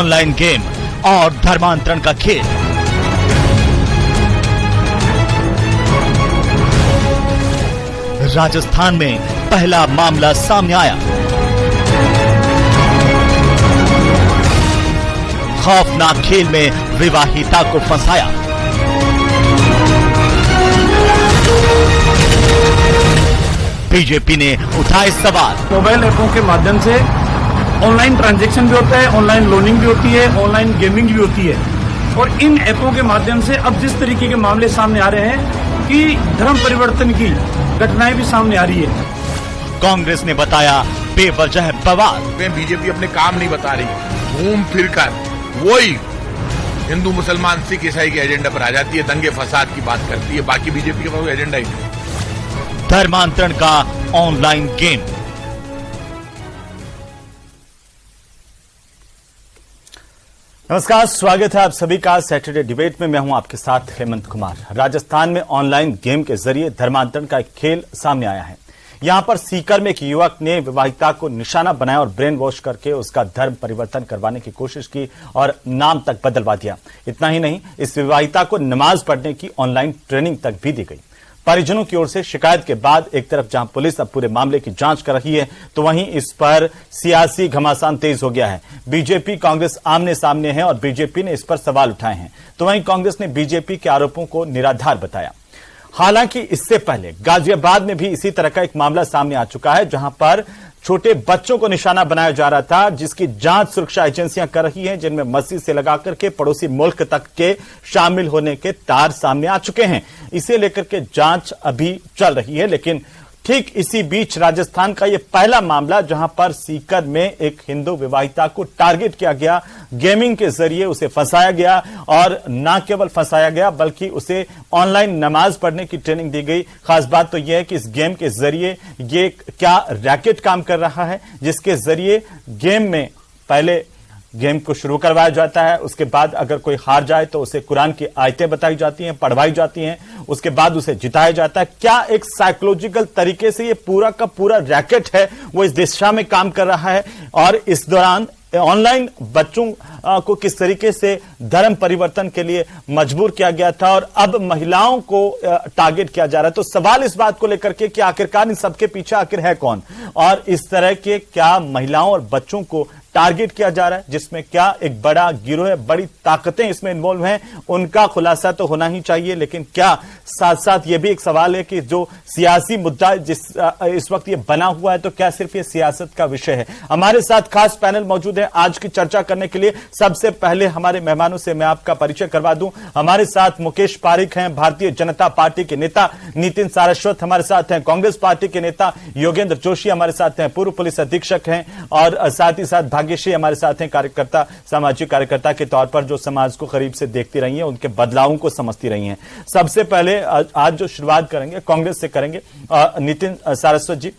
Online game और धर्मांतरण का खेल। राजस्थान में पहला मामला सामने आया। खौफनाक खेल में विवाहिता को फंसाया। बीजेपी ने उठाए सवाल। मोबाइल ऐपों के माध्यम से ऑनलाइन ट्रांजैक्शन भी होता है, ऑनलाइन लोनिंग भी होती है, ऑनलाइन गेमिंग भी होती है। और इन ऐपों के माध्यम से अब जिस तरीके के मामले सामने आ रहे हैं कि धर्म परिवर्तन की घटनाएं भी सामने आ रही है। कांग्रेस ने बताया बेवजह बवाल। बीजेपी अपने काम नहीं बता रही, घूम फिर कर वही हिंदू मुसलमान सिख ईसाई के एजेंडा पर आ जाती है, दंगे फसाद की बात करती है। बाकी बीजेपी का कोई एजेंडा ही नहीं। धर्मांतरण का ऑनलाइन गेम। नमस्कार, स्वागत है आप सभी का सैटरडे डिबेट में। मैं हूं आपके साथ हेमंत कुमार। राजस्थान में ऑनलाइन गेम के जरिए धर्मांतरण का एक खेल सामने आया है। यहां पर सीकर में एक युवक ने विवाहिता को निशाना बनाया और ब्रेन वॉश करके उसका धर्म परिवर्तन करवाने की कोशिश की और नाम तक बदलवा दिया। इतना ही नहीं, इस विवाहिता को नमाज पढ़ने की ऑनलाइन ट्रेनिंग तक भी दी गई। परिजनों की ओर से शिकायत के बाद एक तरफ जहां पुलिस अब पूरे मामले की जांच कर रही है, तो वहीं इस पर सियासी घमासान तेज हो गया है। बीजेपी कांग्रेस आमने सामने है और बीजेपी ने इस पर सवाल उठाए हैं, तो वहीं कांग्रेस ने बीजेपी के आरोपों को निराधार बताया। हालांकि इससे पहले गाजियाबाद में भी इसी तरह का एक मामला सामने आ चुका है, जहां पर छोटे बच्चों को निशाना बनाया जा रहा था, जिसकी जांच सुरक्षा एजेंसियां कर रही हैं, जिनमें मस्जिद से लगाकर के पड़ोसी मुल्क तक के शामिल होने के तार सामने आ चुके हैं। इसे लेकर के जांच अभी चल रही है। लेकिन ठीक इसी बीच राजस्थान का यह पहला मामला, जहां पर सीकर में एक हिंदू विवाहिता को टारगेट किया गया, गेमिंग के जरिए उसे फंसाया गया और न केवल फंसाया गया बल्कि उसे ऑनलाइन नमाज पढ़ने की ट्रेनिंग दी गई। खास बात तो यह है कि इस गेम के जरिए ये क्या रैकेट काम कर रहा है, जिसके जरिए गेम में पहले गेम को शुरू करवाया जाता है, उसके बाद अगर कोई हार जाए तो उसे कुरान की आयतें बताई जाती हैं, पढ़वाई जाती हैं, उसके बाद उसे जिताया जाता है। क्या एक साइकोलॉजिकल तरीके से ये पूरा का पूरा रैकेट है वो इस दिशा में काम कर रहा है। और इस दौरान ऑनलाइन बच्चों को किस तरीके से धर्म परिवर्तन के लिए मजबूर किया गया था और अब महिलाओं को टारगेट किया जा रहा है। तो सवाल इस बात को लेकर के कि आखिरकार इन सबके पीछे आखिर है कौन, और इस तरह के क्या महिलाओं और बच्चों को टारगेट किया जा रहा है, जिसमें क्या एक बड़ा गिरोह है, बड़ी ताकतें इसमें इन्वॉल्व हैं, उनका खुलासा तो होना ही चाहिए। लेकिन क्या साथ साथ यह भी एक सवाल है कि जो सियासी मुद्दा इस वक्त ये बना हुआ है, तो क्या सिर्फ ये सियासत का विषय है? हमारे साथ खास पैनल मौजूद है आज की चर्चा करने के लिए। सबसे पहले हमारे मेहमानों से मैं आपका परिचय करवा दूं। हमारे साथ मुकेश पारिक हैं, भारतीय जनता पार्टी के नेता। नितिन सारस्वत हमारे साथ हैं, कांग्रेस पार्टी के नेता। योगेंद्र जोशी हमारे साथ हैं, पूर्व पुलिस अधीक्षक हैं। और साथ ही साथ भाग्यश्री हमारे साथ हैं, कार्यकर्ता, सामाजिक कार्यकर्ता के तौर पर जो समाज को करीब से देखती रही हैं, उनके बदलावों को समझती रही हैं। सबसे पहले आज जो शुरुआत करेंगे कांग्रेस से करेंगे। नितिन सारस्वत जी,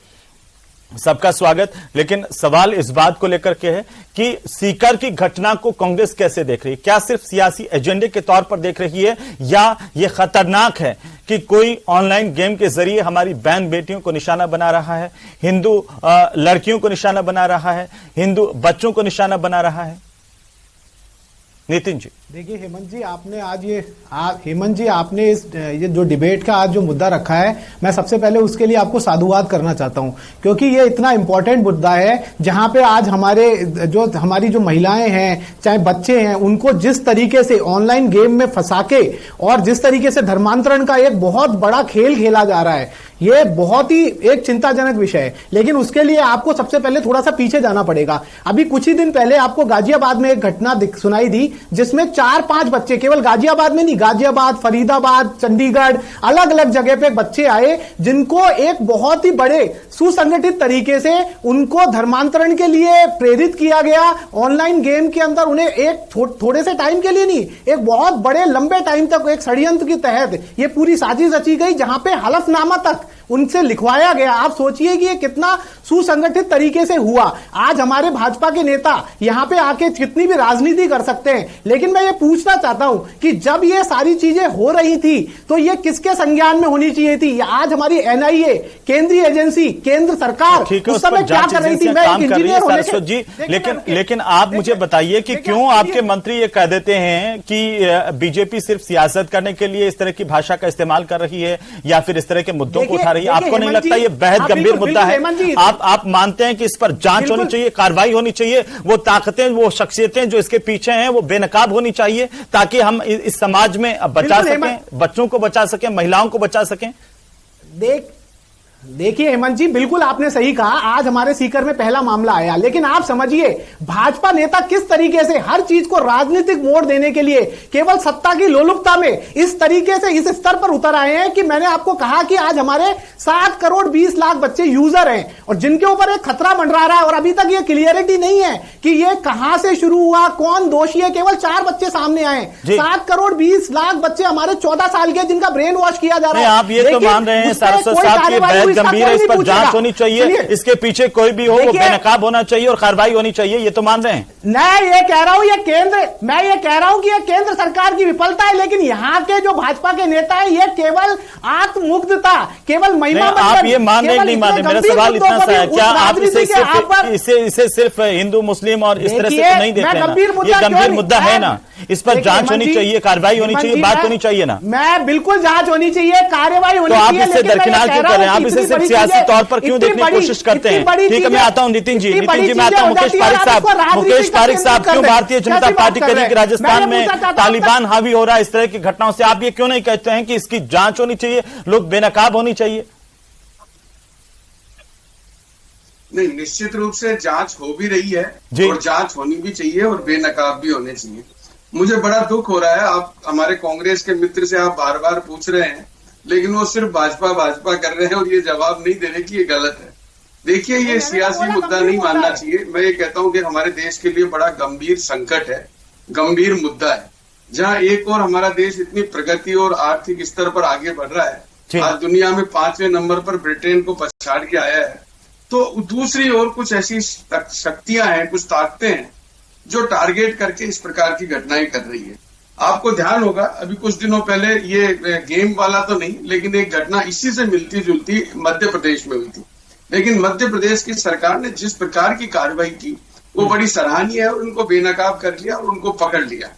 सबका स्वागत। लेकिन सवाल इस बात को लेकर के है कि सीकर की घटना को कांग्रेस कैसे देख रही है? क्या सिर्फ सियासी एजेंडे के तौर पर देख रही है, या यह खतरनाक है कि कोई ऑनलाइन गेम के जरिए हमारी बहन बेटियों को निशाना बना रहा है, हिंदू लड़कियों को निशाना बना रहा है, हिंदू बच्चों को निशाना बना रहा है? नितिन जी, देखिए हेमंत जी, आपने ये जो डिबेट का आज जो मुद्दा रखा है, मैं सबसे पहले उसके लिए आपको साधुवाद करना चाहता हूं, क्योंकि ये इतना इंपॉर्टेंट मुद्दा है जहां पे आज हमारी जो महिलाएं हैं, चाहे बच्चे हैं, उनको जिस तरीके से ऑनलाइन गेम में फंसा के और जिस तरीके से धर्मांतरण का एक बहुत बड़ा खेल खेला जा रहा है, ये बहुत ही एक चिंताजनक विषय है। लेकिन उसके लिए आपको सबसे पहले थोड़ा सा पीछे जाना पड़ेगा। अभी कुछ ही दिन पहले आपको गाजियाबाद में एक घटना सुनाई दी, जिसमें 4-5 बच्चे, केवल गाजियाबाद में नहीं, गाजियाबाद, फरीदाबाद, चंडीगढ़, अलग अलग जगह पे बच्चे आए, जिनको एक बहुत ही बड़े सुसंगठित तरीके से उनको धर्मांतरण के लिए प्रेरित किया गया। ऑनलाइन गेम के अंदर उन्हें एक थोड़े से टाइम के लिए नहीं, एक बहुत बड़े लंबे टाइम तक एक षड्यंत्र के तहत ये पूरी साजिश रची गई, जहां पे हलफनामा तक उनसे लिखवाया गया। आप सोचिए कि ये कितना सुसंगठित तरीके से हुआ। आज हमारे भाजपा के नेता यहां पे आके कितनी भी राजनीति कर सकते हैं, लेकिन मैं ये पूछना चाहता हूं कि जब ये सारी चीजें हो रही थी तो ये किसके संज्ञान में होनी चाहिए थी? आज हमारी एनआईए, केंद्रीय एजेंसी, केंद्र सरकार उस समय क्या कर रही थी? मैं एक इंजीनियर होने के जी, लेकिन आप मुझे बताइए कि क्यों आपके मंत्री ये कह देते हैं कि बीजेपी सिर्फ सियासत करने के लिए इस तरह की भाषा का इस्तेमाल कर रही है या फिर इस तरह के मुद्दों को उठा रही है? आपको नहीं लगता ये बेहद गंभीर मुद्दा है? आप मानते हैं कि इस पर जांच होनी चाहिए, कार्रवाई होनी चाहिए, वो ताकतें, वो शख्सियतें जो इसके पीछे हैं वो बेनकाब होनी चाहिए, ताकि हम इस समाज में बचा सकें, बच्चों को बचा सकें, महिलाओं को बचा सकें? देखिए हेमंत जी, बिल्कुल आपने सही कहा। आज हमारे सीकर में पहला मामला आया, लेकिन आप समझिए भाजपा नेता किस तरीके से हर चीज को राजनीतिक मोड़ देने के लिए केवल सत्ता की लोलुपता में इस तरीके से इस स्तर पर उतर आए हैं कि मैंने आपको कहा कि आज हमारे 7 करोड़ 20 लाख बच्चे यूजर हैं और जिनके ऊपर एक खतरा मंडरा रहा है और अभी तक ये क्लियरिटी नहीं है कि ये कहां से शुरू हुआ, कौन दोषी है। केवल 4 बच्चे सामने आए। 7 करोड़ 20 लाख बच्चे हमारे 14 साल के जिनका ब्रेन वॉश किया जा रहा है। आप ये तो मान रहे हैं सारस्वत साहब की गंभीर है, इस पर जांच होनी चाहिए, इसके पीछे कोई भी हो वो बेनकाब होना चाहिए और कार्रवाई होनी चाहिए, ये तो मान रहे हैं? मैं ये कह रहा हूं कि ये केंद्र सरकार की विफलता है, लेकिन यहां के जो भाजपा के नेता है ये केवल आत्ममुग्धता, केवल महिमा बंधन। आप ये मान रहे नहीं मान रहे? मेरा सवाल इतना सा है, क्या आप इसे सिर्फ हिंदू मुस्लिम और इस तरह से तो नहीं देखते? ये गंभीर मुद्दा है ना, इस पर जांच होनी चाहिए, कार्रवाई होनी चाहिए, बात होनी चाहिए ना? मैं बिल्कुल जांच होनी चाहिए, कार्रवाई होनी चाहिए। तो आप इससे दरकिनार क्यों कर रहे हैं? आप इसे सिर्फ सियासी तौर पर क्यों देखने की कोशिश करते हैं? ठीक है, मैं आता हूं नितिन जी, मैं आता हूं मुकेश पारिक साहब, क्यों भारतीय जनता पार्टी कह रही है कि राजस्थान में तालिबान हावी हो रहा है इस तरह की घटनाओं से? आप ये क्यों नहीं कहते हैं कि इसकी जांच होनी चाहिए, लोग बेनकाब होनी चाहिए? नहीं, निश्चित रूप से जांच हो भी रही है और जांच होनी भी चाहिए और बेनकाब भी होने चाहिए। मुझे बड़ा दुख हो रहा है, आप हमारे कांग्रेस के मित्र से आप बार बार पूछ रहे हैं, लेकिन वो सिर्फ भाजपा कर रहे हैं और ये जवाब नहीं दे रहे कि ये गलत है। देखिए, ये सियासी मुद्दा नहीं मानना चाहिए। मैं ये कहता हूं कि हमारे देश के लिए बड़ा गंभीर संकट है, गंभीर मुद्दा है, जहां एक और हमारा देश इतनी प्रगति और आर्थिक स्तर पर आगे बढ़ रहा है, आज दुनिया में 5वें नंबर पर ब्रिटेन को पछाड़ के आया है, तो दूसरी ओर कुछ ऐसी शक्तियां हैं, कुछ ताकतें हैं जो टारगेट करके इस प्रकार की घटनाएं कर रही है। आपको ध्यान होगा, अभी कुछ दिनों पहले ये गेम वाला तो नहीं, लेकिन एक घटना इसी से मिलती जुलती मध्य प्रदेश में हुई थी। लेकिन मध्य प्रदेश की सरकार ने जिस प्रकार की कार्रवाई की वो बड़ी सराहनीय है और उनको बेनकाब कर लिया और उनको पकड़ लिया।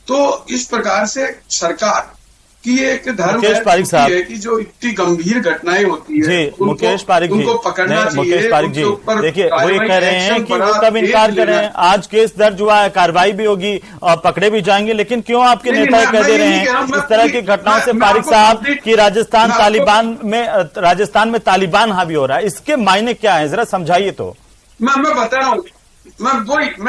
तो इस प्रकार से सरकार कि एक धर्म है कि जो इतनी गंभीर घटनाएं होती है मुकेश पारिक जी, उनको पकड़ना चाहिए। मुकेश पारिक जी, देखिए वो ये कह रहे हैं कि वो कब इनकार कर रहे हैं, आज केस दर्ज हुआ है, कार्रवाई भी होगी और पकड़े भी जाएंगे, लेकिन क्यों आपके नेता कह दे रहे हैं इस तरह की घटनाओं से पारिक साहब की राजस्थान में तालिबान हावी हो रहा है? इसके मायने क्या है, जरा समझाइए तो। मैं बता रहा हूँ,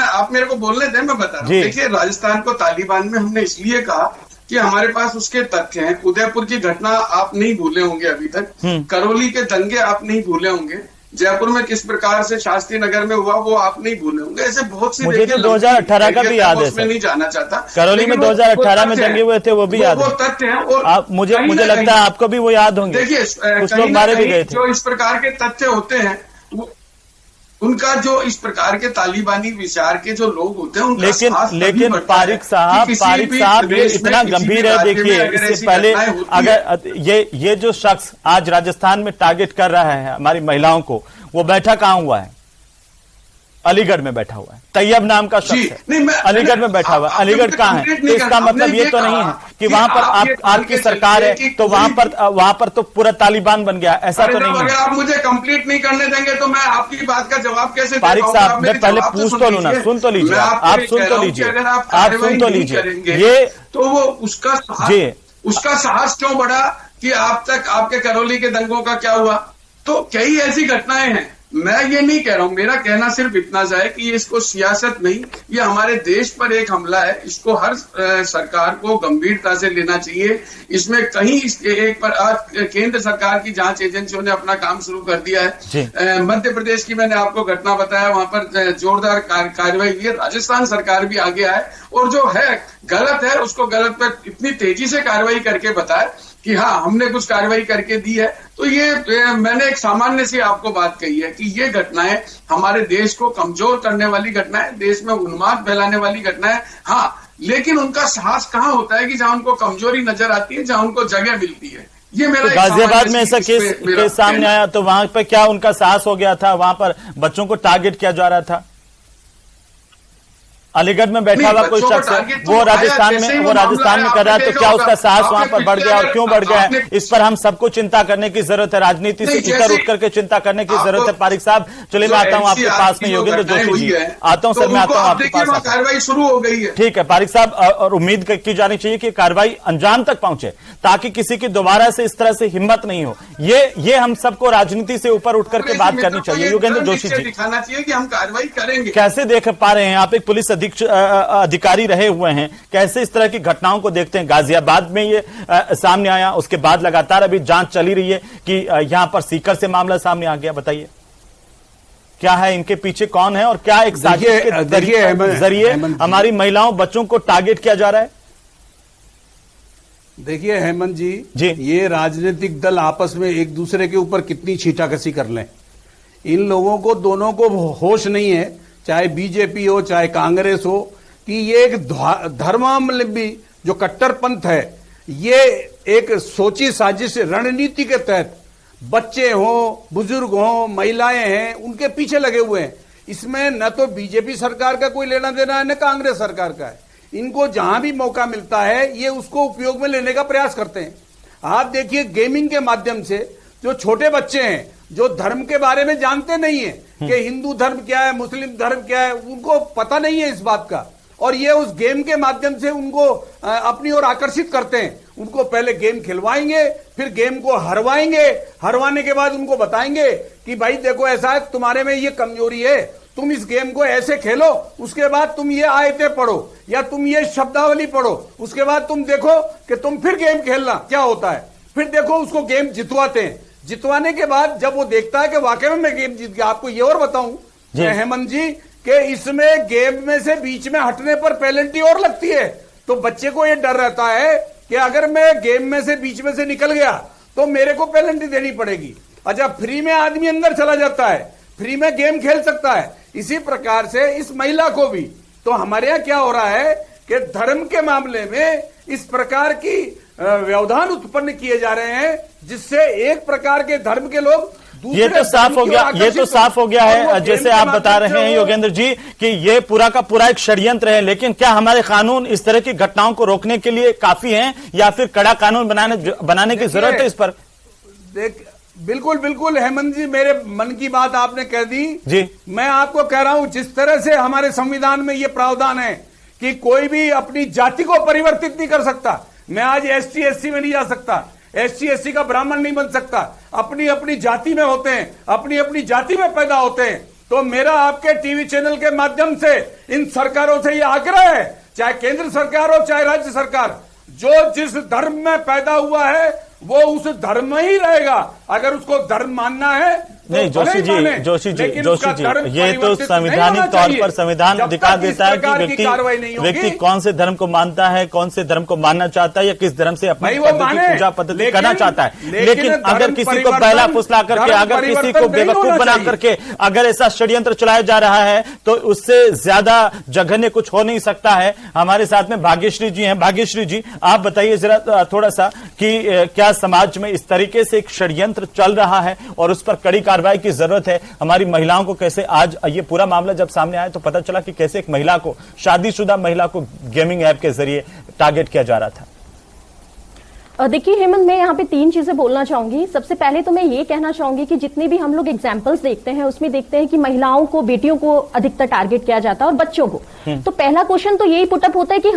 आप मेरे को बोलने दें, मैं बता रहा हूँ। देखिए, राजस्थान को तालिबान में हमने इसलिए कहा कि हमारे पास उसके तथ्य हैं। उदयपुर की घटना आप नहीं भूले होंगे अभी तक, करौली के दंगे आप नहीं भूले होंगे, जयपुर में किस प्रकार से शास्त्री नगर में हुआ वो आप नहीं भूले होंगे। ऐसे बहुत सी, मुझे तो 2018 का भी याद है, उसमें नहीं जाना चाहता। करौली में 2018 में दंगे हुए थे, वो भी याद है, वो तथ्य हैं। और आप मुझे लगता है आपको भी वो याद होंगे। देखिए, कुछ लोग मारे भी गए थे। जो इस प्रकार के तथ्य होते हैं, उनका जो इस प्रकार के तालिबानी विचार के जो लोग होते हैं, लेकिन पारिक साहब ये इतना गंभीर है। देखिए, इससे पहले अगर ये जो शख्स आज राजस्थान में टारगेट कर रहा है हमारी महिलाओं को, वो बैठा कहां हुआ है? अलीगढ़ में बैठा हुआ है। तैयब नाम का शख्स है, अलीगढ़ में बैठा हुआ है। अलीगढ़ कहां है? तो इसका मतलब ये तो नहीं है कि वहां पर आपकी सरकार है तो वहां पर तो पूरा तालिबान बन गया, ऐसा तो नहीं है। अगर आप मुझे कंप्लीट नहीं करने देंगे तो मैं आपकी बात का जवाब कैसे? पारिक साहब, मैं पहले पूछ तो लूं ना, सुन तो लीजिए, आप सुन तो लीजिए। ये तो वो उसका साहस क्यों बढ़ा कि आप तक आपके करौली के दंगों का क्या हुआ? तो कई ऐसी घटनाएं हैं। मैं ये नहीं कह रहा हूं, मेरा कहना सिर्फ इतना सा है कि ये इसको सियासत नहीं, ये हमारे देश पर एक हमला है। इसको हर सरकार को गंभीरता से लेना चाहिए। इसमें कहीं एक पर आज केंद्र सरकार की जांच एजेंसियों ने अपना काम शुरू कर दिया है। मध्य प्रदेश की मैंने आपको घटना बताया, वहां पर जोरदार कार्रवाई हुई है। राजस्थान सरकार भी आगे आए और जो है गलत है उसको गलत पर इतनी तेजी से कार्रवाई करके बताए कि हाँ हमने कुछ कार्रवाई करके दी है। तो ये मैंने एक सामान्य सी आपको बात कही है कि ये घटनाएं हमारे देश को कमजोर करने वाली घटनाएं, देश में उन्माद फैलाने वाली घटनाएं। हाँ, लेकिन उनका साहस कहाँ होता है कि जहां उनको कमजोरी नजर आती है, जहां उनको जगह मिलती है। ये मेरा तो गाजियाबाद में ऐसा केस सामने आया तो वहां पर क्या उनका साहस हो गया था? वहां पर बच्चों को टारगेट किया जा रहा था। अलीगढ़ में बैठा हुआ कोई शख्स है, वो राजस्थान में कर रहा है, तो क्या उसका साहस वहां पर बढ़ गया और क्यों बढ़ गया है? इस पर हम सबको चिंता करने की जरूरत है, राजनीति से ऊपर उठ करके चिंता करने की जरूरत है। पारिक साहब, चलिए मैं आता हूं आपके पास में, योगेंद्र जोशी जी आता हूं। सर मैं आता हूं आपके पास। कार्रवाई शुरू हो गई है, ठीक है पारिक साहब, और उम्मीद की जानी चाहिए कि कार्रवाई अंजाम तक पहुंचे ताकि किसी की दोबारा से इस तरह से हिम्मत नहीं हो। ये हम सबको राजनीति से ऊपर उठ करके बात करनी चाहिए। योगेंद्र जोशी जी, दिखाना चाहिए कि हम कार्रवाई करेंगे। कैसे देख पा रहे हैं आप, एक पुलिस अधिकारी रहे हुए हैं, कैसे इस तरह की घटनाओं को देखते हैं? गाजियाबाद में ये सामने आया, उसके बाद लगातार अभी जांच चली रही है कि यहां पर सीकर से मामला सामने आ गया। बताइए क्या है, इनके पीछे कौन है और क्या एक साजिश के जरिए हमारी महिलाओं बच्चों को टारगेट किया जा रहा है? देखिए हेमंत जी, ये राजनीतिक दल आपस में एक दूसरे के ऊपर कितनी छींटाकसी कर लें, इन लोगों को दोनों को होश नहीं है, चाहे बीजेपी हो चाहे कांग्रेस हो, कि ये एक धर्मावलंबी जो कट्टरपंथ है, ये एक सोची साजिश रणनीति के तहत बच्चे हों, बुजुर्ग हों, महिलाएं हैं, उनके पीछे लगे हुए हैं। इसमें न तो बीजेपी सरकार का कोई लेना देना है, न कांग्रेस सरकार का है। इनको जहां भी मौका मिलता है ये उसको उपयोग में लेने का प्रयास करते हैं। आप देखिए, गेमिंग के माध्यम से जो छोटे बच्चे हैं, जो धर्म के बारे में जानते नहीं है कि हिंदू धर्म क्या है, मुस्लिम धर्म क्या है, उनको पता नहीं है इस बात का, और ये उस गेम के माध्यम से उनको अपनी ओर आकर्षित करते हैं। उनको पहले गेम खिलवाएंगे, फिर गेम को हरवाएंगे, हरवाने के बाद उनको बताएंगे कि भाई देखो ऐसा है, तुम्हारे में ये कमजोरी है, तुम इस गेम को ऐसे खेलो, उसके बाद तुम ये आयतें पढ़ो या तुम ये शब्दावली पढ़ो, उसके बाद तुम देखो कि तुम फिर गेम खेलना क्या होता है। फिर देखो उसको गेम जितवाते हैं। जितवाने के बाद जब वो देखता है कि वाकई में मैं गेम जीत गया, आपको ये और बताऊं हेमंत जी कि इसमें गेम में से बीच में हटने पर पेनल्टी और लगती है। तो बच्चे को ये डर रहता है कि अगर मैं गेम में से बीच में से निकल गया तो मेरे को पेनल्टी देनी पड़ेगी। अच्छा, फ्री में आदमी अंदर चला जाता है, फ्री में गेम खेल सकता है। इसी प्रकार से इस महिला को भी, तो हमारे यहाँ क्या हो रहा है कि धर्म के मामले में इस प्रकार की व्यवधान उत्पन्न किए जा रहे हैं, जिससे एक प्रकार के धर्म के लोग ये तो साफ हो गया है, जैसे आप बता रहे हैं योगेंद्र जी कि ये पूरा का पूरा एक षड्यंत्र है। लेकिन क्या हमारे कानून इस तरह की घटनाओं को रोकने के लिए काफी हैं या फिर कड़ा कानून बनाने की जरूरत है इस पर? बिल्कुल बिल्कुल हेमंत जी, मेरे मन की बात आपने कह दी जी। मैं आपको कह रहा हूं, जिस तरह से हमारे संविधान में ये प्रावधान है कि कोई भी अपनी जाति को परिवर्तित नहीं कर सकता। मैं आज ST SC में नहीं जा सकता, SC SC का ब्राह्मण नहीं बन सकता, अपनी अपनी जाति में होते हैं, अपनी अपनी जाति में पैदा होते हैं। तो मेरा आपके टीवी चैनल के माध्यम से इन सरकारों से ये आग्रह है, चाहे केंद्र सरकार हो चाहे राज्य सरकार, जो जिस धर्म में पैदा हुआ है वो उस धर्म में ही रहेगा। अगर उसको धर्म मानना है तो नहीं जोशी जी, ये तो संवैधानिक तौर पर संविधान अधिकार देता है कि व्यक्ति कौन से धर्म को मानता है, कौन से धर्म को मानना चाहता है या किस धर्म से अपनी पूजा पद्धति करना चाहता है। लेकिन अगर किसी को बहला फुसला करके, अगर किसी को बेवकूफ बना करके अगर ऐसा षड्यंत्र चलाया जा रहा है तो उससे ज्यादा जघन्य कुछ हो नहीं सकता है। हमारे साथ में भाग्यश्री जी हैं। भाग्यश्री जी, आप बताइए जरा थोड़ा सा कि क्या समाज में इस तरीके से एक षड्यंत्र चल रहा है और उस पर कड़ी कार्रवाई की जरूरत है? हमारी महिलाओं को कैसे, आज ये पूरा मामला जब सामने आया तो पता चला कि कैसे एक महिला को, शादीशुदा महिला को गेमिंग ऐप के जरिए टारगेट किया जा रहा था। देखिए हेमंत, मैं यहाँ पे 3 चीजें बोलना चाहूंगी। सबसे पहले तो मैं ये कहना चाहूंगी कि जितने भी हम लोग एग्जांपल्स देखते हैं उसमें देखते हैं कि महिलाओं को, बेटियों को अधिकतर टारगेट किया जाता है और बच्चों को। तो पहला क्वेश्चन तो यही पुटअप होता है कि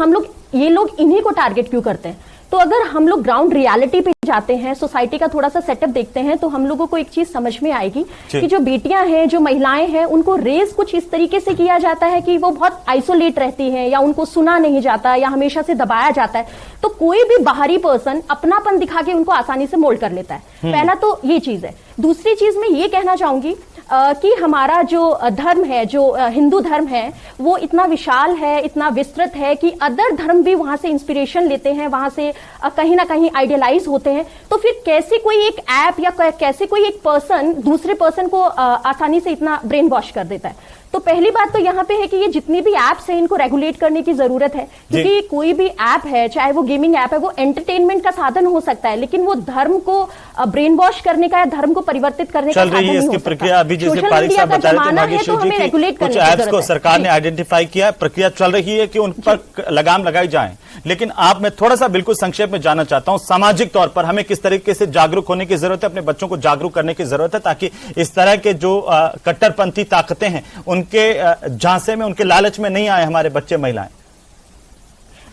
ये लोग इन्हीं को टारगेट क्यों करते हैं। तो अगर हम लोग ग्राउंड रियलिटी पे जाते हैं, सोसाइटी का थोड़ा सा सेटअप देखते हैं, तो हम लोगों को एक चीज समझ में आएगी कि जो बेटियां हैं, जो महिलाएं हैं, उनको रेज कुछ इस तरीके से किया जाता है कि वो बहुत आइसोलेट रहती हैं या उनको सुना नहीं जाता या हमेशा से दबाया जाता है। तो कोई भी बाहरी पर्सन अपनापन दिखा के उनको आसानी से मोल्ड कर लेता है। पहला तो ये चीज है। दूसरी चीज मैं ये कहना चाहूंगी कि हमारा जो धर्म है, जो हिंदू धर्म है, वो इतना विशाल है, इतना विस्तृत है कि अदर धर्म भी वहां से इंस्पिरेशन लेते हैं, वहां से कहीं ना कहीं आइडियलाइज होते हैं, तो फिर कैसे कोई एक ऐप या कैसे कोई एक पर्सन दूसरे पर्सन को आसानी से इतना ब्रेन वॉश कर देता है। तो पहली बात तो यहाँ पे है कि ये जितनी भी ऐप्स हैं इनको रेगुलेट करने की जरूरत है, क्योंकि कोई भी ऐप है, चाहे वो गेमिंग ऐप है, वो एंटरटेनमेंट का साधन हो सकता है, लेकिन वो धर्म को ब्रेन वॉश करने का या धर्म को परिवर्तित करने का साधन नहीं हो सकता। प्रक्रिया अभी जैसे पारिक साहब बता रहे थे नागेश्वर जी की कुछ ऐप्स को सरकार ने आइडेंटिफाई किया, प्रक्रिया चल रही है कि उन पर लगाम लगाई जाए। लेकिन आप, मैं थोड़ा सा बिल्कुल संक्षेप में जानना चाहता हूं, सामाजिक तौर पर हमें किस तरीके से जागरूक होने की जरूरत है, अपने बच्चों को जागरूक करने की जरूरत है, ताकि इस तरह के जो कट्टरपंथी ताकतें हैं उनके झांसे में, उनके लालच में नहीं आए हमारे बच्चे महिलाएं।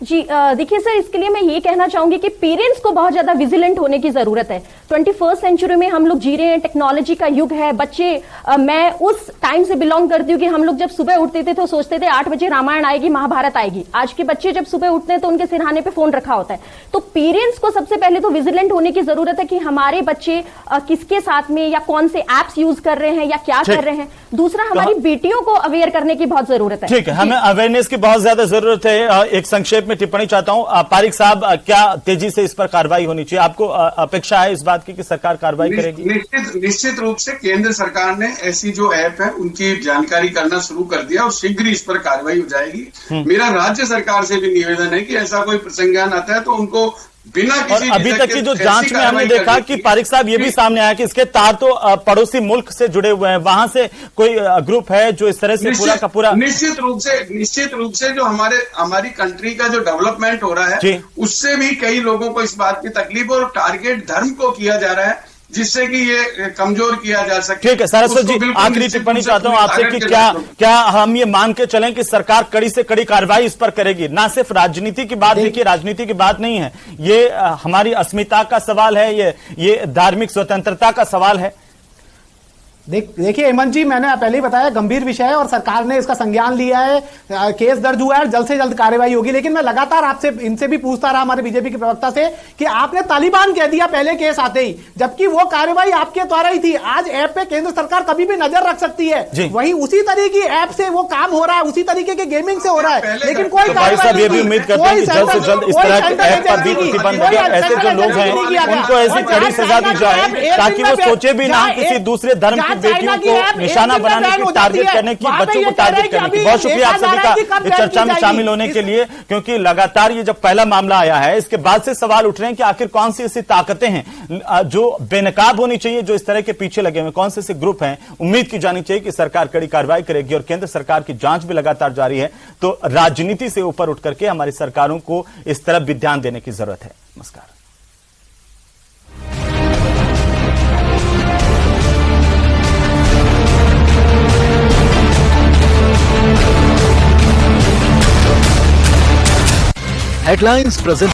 जी देखिए सर, इसके लिए मैं ये कहना चाहूंगी कि पेरेंट्स को बहुत ज्यादा विजिलेंट होने की जरूरत है। 21st सेंचुरी में हम लोग जी रहे हैं, टेक्नोलॉजी का युग है। बच्चे मैं उस टाइम से बिलोंग करती हूँ कि हम लोग जब सुबह उठते थे तो सोचते थे 8 बजे रामायण आएगी, महाभारत आएगी। आज के बच्चे जब सुबह उठते हैं तो उनके सिरहाने पे फोन रखा होता है। तो पेरेंट्स को सबसे पहले तो विजिलेंट होने की जरूरत है कि हमारे बच्चे किसके साथ में या कौन से एप्स यूज कर रहे हैं या क्या कर रहे हैं। दूसरा, हमारी बेटियों को अवेयर करने की बहुत जरूरत है। ठीक है, हमें अवेयरनेस की बहुत ज्यादा जरूरत है। एक संक्षेप में टिप्पणी चाहता हूं, पारिक साहब, क्या तेजी से इस पर कार्रवाई होनी चाहिए? आपको अपेक्षा है इस बात की कि सरकार कार्रवाई करेगी? निश्चित रूप से केंद्र सरकार ने ऐसी जो ऐप है उनकी जानकारी करना शुरू कर दिया और शीघ्र इस पर कार्रवाई हो जाएगी। मेरा राज्य सरकार से भी निवेदन है कि ऐसा कोई प्रसंज्ञान आता है तो उनको बिना किसी और अभी तक की जो जांच में हमने देखा कि पारिक साहब ये भी सामने आया कि इसके तार तो पड़ोसी मुल्क से जुड़े हुए हैं, वहां से कोई ग्रुप है जो इस तरह से पूरा का पूरा निश्चित रूप से जो हमारी कंट्री का जो डेवलपमेंट हो रहा है उससे भी कई लोगों को इस बात की तकलीफ और टारगेट धर्म को किया जा रहा है, जिससे कि ये कमजोर किया जा सके। ठीक है सारस्वत जी, आखिरी टिप्पणी चाहता हूं आपसे कि क्या हम ये मान के चलें कि सरकार कड़ी से कड़ी कार्रवाई इस पर करेगी? ना सिर्फ राजनीति की बात, देखिए राजनीति की बात नहीं है ये, हमारी अस्मिता का सवाल है, ये धार्मिक स्वतंत्रता का सवाल है। देखिए हेमंत जी, मैंने पहले ही बताया गंभीर विषय है और सरकार ने इसका संज्ञान लिया है, केस दर्ज हुआ है, जल्द से जल्द कार्रवाई होगी। लेकिन मैं लगातार आपसे इनसे भी पूछता रहा, हमारे बीजेपी के प्रवक्ता से, कि आपने तालिबान कह दिया पहले केस आते ही, जबकि वो कार्रवाई आपके द्वारा ही थी। आज ऐप पे केंद्र सरकार कभी भी नजर रख सकती है, वही उसी तरीके की ऐप से वो काम हो रहा है, उसी तरीके के गेमिंग से हो रहा है, लेकिन कोई कार्रवाई। ये भी उम्मीद करते हैं कि जल्द से जल्द इस तरह के ऐप पर भी प्रतिबंध होगा, ऐसे जो लोग हैं उनको ऐसी कड़ी सजा दी जाए ताकि वो सोचे भी ना किसी दूसरे धर्म की बेटियों को निशाना बनाने की, टारगेट करने की, बच्चों को टारगेट करने की। बहुत शुक्रिया आप सभी का इस चर्चा में शामिल होने के लिए, क्योंकि लगातार ये जब पहला मामला आया है इसके बाद से सवाल उठ रहे हैं कि आखिर कौन सी ऐसी ताकतें हैं जो बेनकाब होनी चाहिए, जो इस तरह के पीछे लगे हुए, कौन से ऐसे ग्रुप हैं। उम्मीद की जानी चाहिए कि सरकार कड़ी कार्रवाई करेगी और केंद्र सरकार की जांच भी लगातार जारी है। तो राजनीति से ऊपर उठ करके हमारी सरकारों को इस तरफ भी ध्यान देने की जरूरत है। नमस्कार। Headlines present